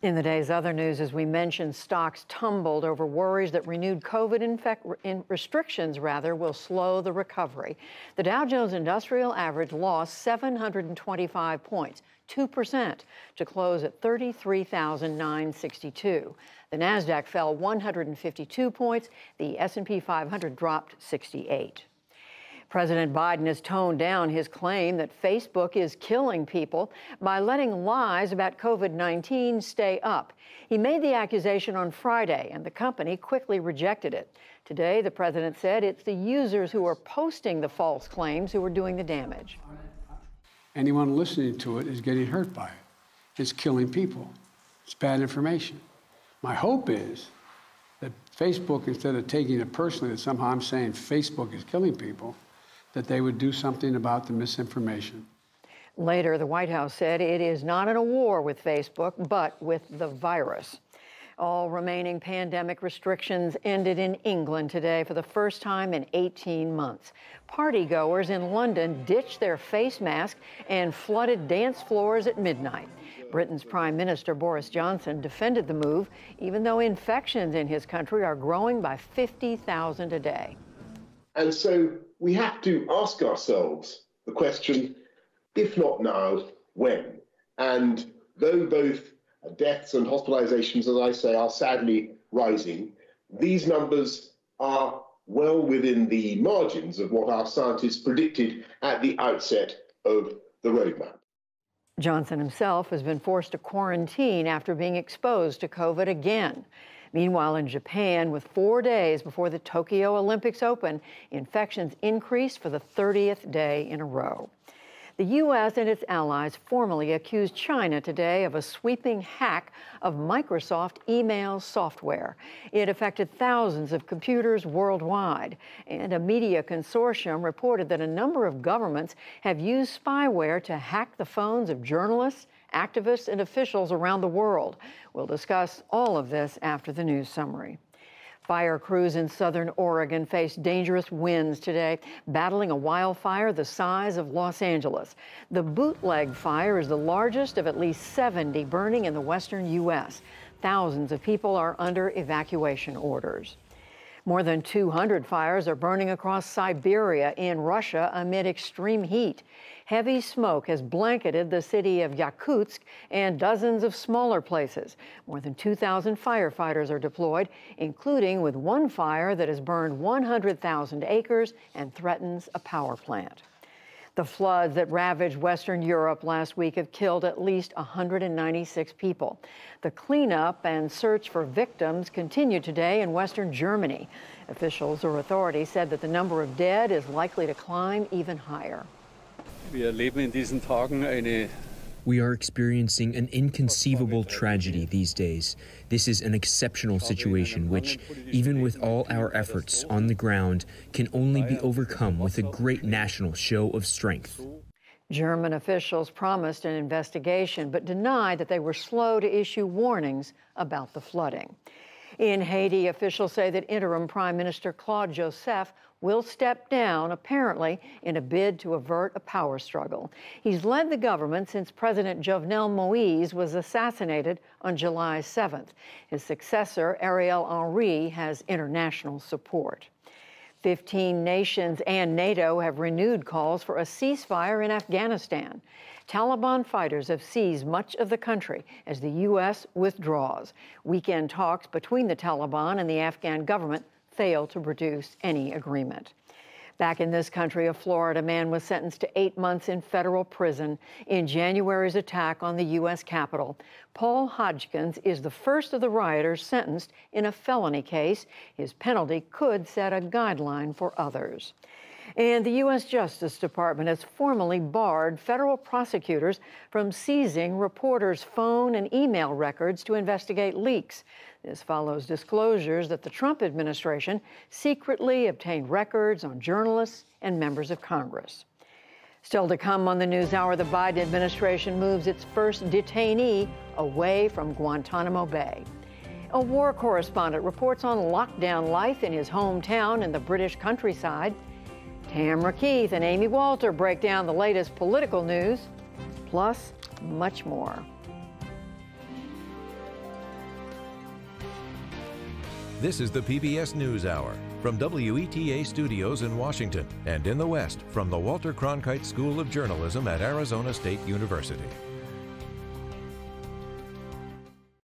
In the day's other news, as we mentioned, stocks tumbled over worries that renewed COVID restrictions will slow the recovery. The Dow Jones Industrial Average lost 725 points, 2%, to close at 33,962. The Nasdaq fell 152 points. The S&P 500 dropped 68. President Biden has toned down his claim that Facebook is killing people by letting lies about COVID-19 stay up. He made the accusation on Friday, and the company quickly rejected it. Today, the president said it's the users who are posting the false claims who are doing the damage. Anyone listening to it is getting hurt by it. It's killing people. It's bad information. My hope is that Facebook, instead of taking it personally that somehow I'm saying Facebook is killing people, that they would do something about the misinformation. Later, the White House said it is not in a war with Facebook, but with the virus. All remaining pandemic restrictions ended in England today for the first time in 18 months. Partygoers in London ditched their face masks and flooded dance floors at midnight. Britain's Prime Minister Boris Johnson defended the move, even though infections in his country are growing by 50,000 a day. And so we have to ask ourselves the question, if not now, when? And though both deaths and hospitalizations, as I say, are sadly rising, these numbers are well within the margins of what our scientists predicted at the outset of the roadmap. Johnson himself has been forced to quarantine after being exposed to COVID again. Meanwhile, in Japan, with 4 days before the Tokyo Olympics open, infections increased for the 30th day in a row. The U.S. and its allies formally accused China today of a sweeping hack of Microsoft email software. It affected thousands of computers worldwide, and a media consortium reported that a number of governments have used spyware to hack the phones of journalists, activists, and officials around the world. We'll discuss all of this after the news summary. Fire crews in southern Oregon faced dangerous winds today, battling a wildfire the size of Los Angeles. The Bootleg fire is the largest of at least 70 burning in the western U.S. Thousands of people are under evacuation orders. More than 200 fires are burning across Siberia in Russia amid extreme heat. Heavy smoke has blanketed the city of Yakutsk and dozens of smaller places. More than 2,000 firefighters are deployed, including with one fire that has burned 100,000 acres and threatens a power plant. The floods that ravaged Western Europe last week have killed at least 196 people. The cleanup and search for victims continue today in Western Germany. Officials or authorities said that the number of dead is likely to climb even higher. We are experiencing an inconceivable tragedy these days. This is an exceptional situation which, even with all our efforts on the ground, can only be overcome with a great national show of strength. German officials promised an investigation but denied that they were slow to issue warnings about the flooding. In Haiti, officials say that interim Prime Minister Claude Joseph will step down, apparently, in a bid to avert a power struggle. He's led the government since President Jovenel Moïse was assassinated on July 7th. His successor, Ariel Henry, has international support. 15 nations and NATO have renewed calls for a ceasefire in Afghanistan. Taliban fighters have seized much of the country as the U.S. withdraws. Weekend talks between the Taliban and the Afghan government failed to produce any agreement. Back in this country, a Florida man was sentenced to 8 months in federal prison in January's attack on the U.S. Capitol. Paul Hodgkins is the first of the rioters sentenced in a felony case. His penalty could set a guideline for others. And the U.S. Justice Department has formally barred federal prosecutors from seizing reporters' phone and email records to investigate leaks. This follows disclosures that the Trump administration secretly obtained records on journalists and members of Congress. Still to come on the NewsHour, the Biden administration moves its first detainee away from Guantanamo Bay. A war correspondent reports on lockdown life in his hometown in the British countryside. Tamara Keith and Amy Walter break down the latest political news, plus much more. This is the PBS NewsHour from WETA Studios in Washington and in the West from the Walter Cronkite School of Journalism at Arizona State University.